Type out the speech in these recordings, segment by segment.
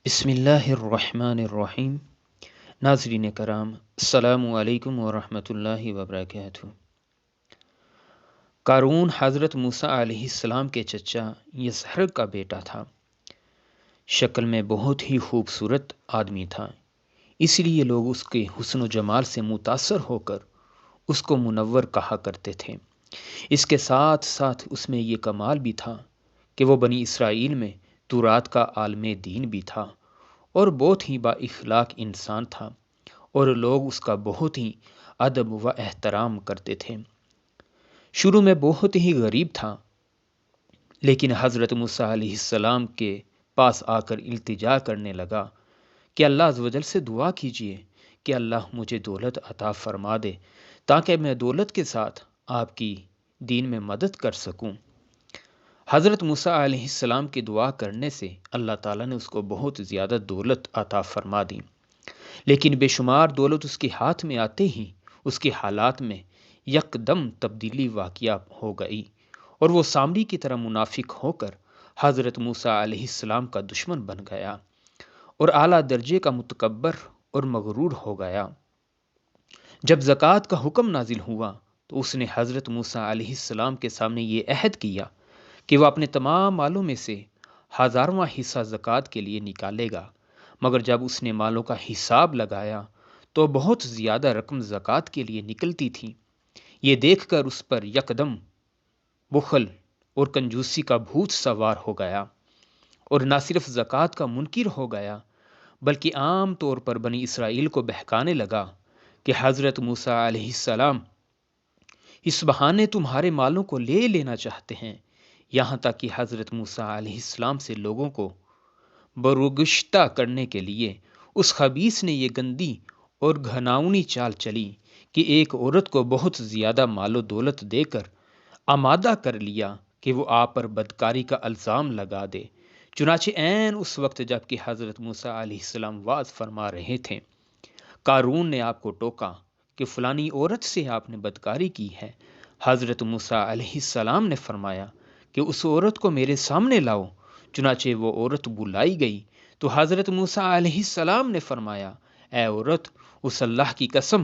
بسم اللہ الرحمن الرحیم۔ ناظرین کرام، السلام علیکم ورحمۃ اللہ وبرکاتہ۔ قارون حضرت موسیٰ علیہ السلام کے چچا یسحر کا بیٹا تھا۔ شکل میں بہت ہی خوبصورت آدمی تھا، اس لیے لوگ اس کے حسن و جمال سے متاثر ہو کر اس کو منور کہا کرتے تھے۔ اس کے ساتھ ساتھ اس میں یہ کمال بھی تھا کہ وہ بنی اسرائیل میں تورات کا عالم دین بھی تھا اور بہت ہی با اخلاق انسان تھا، اور لوگ اس کا بہت ہی ادب و احترام کرتے تھے۔ شروع میں بہت ہی غریب تھا، لیکن حضرت موسیٰ علیہ السلام کے پاس آ کر التجا کرنے لگا کہ اللہ عز و جل سے دعا کیجیے کہ اللہ مجھے دولت عطا فرما دے تاکہ میں دولت کے ساتھ آپ کی دین میں مدد کر سکوں۔ حضرت موسیٰ علیہ السلام کی دعا کرنے سے اللہ تعالیٰ نے اس کو بہت زیادہ دولت عطا فرما دی، لیکن بے شمار دولت اس کے ہاتھ میں آتے ہی اس کے حالات میں یکدم تبدیلی واقع ہو گئی، اور وہ سامری کی طرح منافق ہو کر حضرت موسیٰ علیہ السلام کا دشمن بن گیا اور اعلیٰ درجے کا متکبر اور مغرور ہو گیا۔ جب زکوٰۃ کا حکم نازل ہوا تو اس نے حضرت موسیٰ علیہ السلام کے سامنے یہ عہد کیا کہ وہ اپنے تمام مالوں میں سے 1000واں حصہ زکوٰۃ کے لیے نکالے گا، مگر جب اس نے مالوں کا حساب لگایا تو بہت زیادہ رقم زکوٰۃ کے لیے نکلتی تھی۔ یہ دیکھ کر اس پر یکدم بخل اور کنجوسی کا بھوت سوار ہو گیا، اور نہ صرف زکوٰۃ کا منکر ہو گیا بلکہ عام طور پر بنی اسرائیل کو بہکانے لگا کہ حضرت موسیٰ علیہ السلام اس بہانے تمہارے مالوں کو لے لینا چاہتے ہیں، یہاں تک کہ حضرت موسیٰ علیہ السلام سے لوگوں کو برگشتہ کرنے کے لیے اس خبیث نے یہ گندی اور گھناؤنی چال چلی کہ ایک عورت کو بہت زیادہ مال و دولت دے کر آمادہ کر لیا کہ وہ آپ پر بدکاری کا الزام لگا دے۔ چنانچہ عین اس وقت جب کہ حضرت موسیٰ علیہ السلام واعظ فرما رہے تھے، قارون نے آپ کو ٹوکا کہ فلانی عورت سے آپ نے بدکاری کی ہے۔ حضرت موسیٰ علیہ السلام نے فرمایا کہ اس عورت کو میرے سامنے لاؤ۔ چنانچہ وہ عورت بلائی گئی تو حضرت موسیٰ علیہ السلام نے فرمایا، اے عورت، اس اللہ کی قسم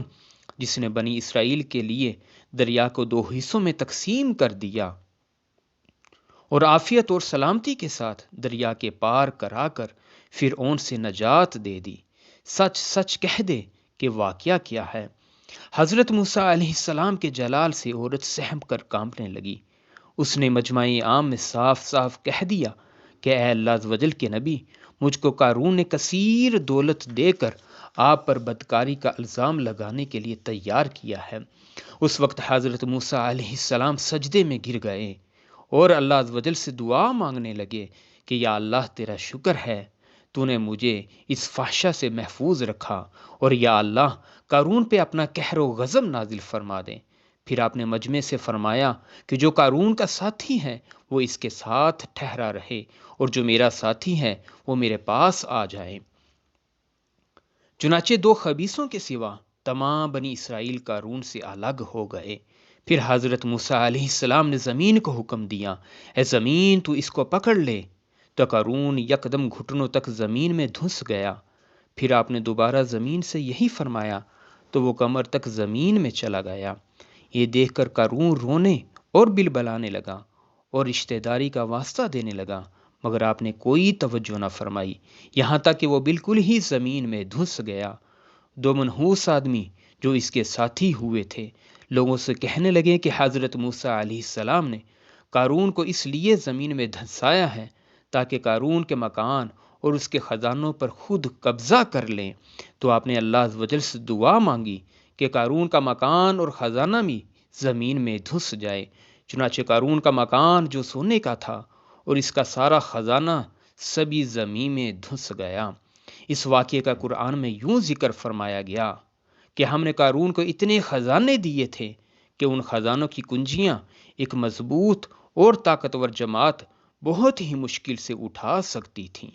جس نے بنی اسرائیل کے لیے دریا کو 2 حصوں میں تقسیم کر دیا اور عافیت اور سلامتی کے ساتھ دریا کے پار کرا کر فرعون سے نجات دے دی، سچ سچ کہہ دے کہ واقعہ کیا ہے۔ حضرت موسیٰ علیہ السلام کے جلال سے عورت سہم کر کانپنے لگی۔ اس نے مجمع عام میں صاف صاف کہہ دیا کہ اے اللہ عز و جل کے نبی، مجھ کو قارون نے کثیر دولت دے کر آپ پر بدکاری کا الزام لگانے کے لیے تیار کیا ہے۔ اس وقت حضرت موسیٰ علیہ السلام سجدے میں گر گئے اور اللہ عز و جل سے دعا مانگنے لگے کہ یا اللہ، تیرا شکر ہے تو نے مجھے اس فحشہ سے محفوظ رکھا، اور یا اللہ قارون پہ اپنا قہر و غضب نازل فرما دیں۔ پھر آپ نے مجمع سے فرمایا کہ جو قارون کا ساتھی ہے وہ اس کے ساتھ ٹھہرا رہے، اور جو میرا ساتھی ہے وہ میرے پاس آ جائے۔ چنانچہ 2 خبیثوں کے سوا تمام بنی اسرائیل قارون سے الگ ہو گئے۔ پھر حضرت موسیٰ علیہ السلام نے زمین کو حکم دیا، اے زمین تو اس کو پکڑ لے، تو قارون یکدم گھٹنوں تک زمین میں دھنس گیا۔ پھر آپ نے دوبارہ زمین سے یہی فرمایا تو وہ کمر تک زمین میں چلا گیا۔ یہ دیکھ کر قارون رونے اور بلبلانے لگا اور رشتہ داری کا واسطہ دینے لگا، مگر آپ نے کوئی توجہ نہ فرمائی، یہاں تک کہ وہ بالکل ہی زمین میں دھنس گیا۔ 2 منحوس آدمی جو اس کے ساتھی ہوئے تھے لوگوں سے کہنے لگے کہ حضرت موسیٰ علیہ السلام نے قارون کو اس لیے زمین میں دھنسایا ہے تاکہ قارون کے مکان اور اس کے خزانوں پر خود قبضہ کر لیں۔ تو آپ نے اللہ عز و جل سے دعا مانگی کہ قارون کا مکان اور خزانہ بھی زمین میں دھس جائے۔ چنانچہ قارون کا مکان جو سونے کا تھا اور اس کا سارا خزانہ سبھی زمین میں دھس گیا۔ اس واقعے کا قرآن میں یوں ذکر فرمایا گیا کہ ہم نے قارون کو اتنے خزانے دیے تھے کہ ان خزانوں کی کنجیاں ایک مضبوط اور طاقتور جماعت بہت ہی مشکل سے اٹھا سکتی تھیں۔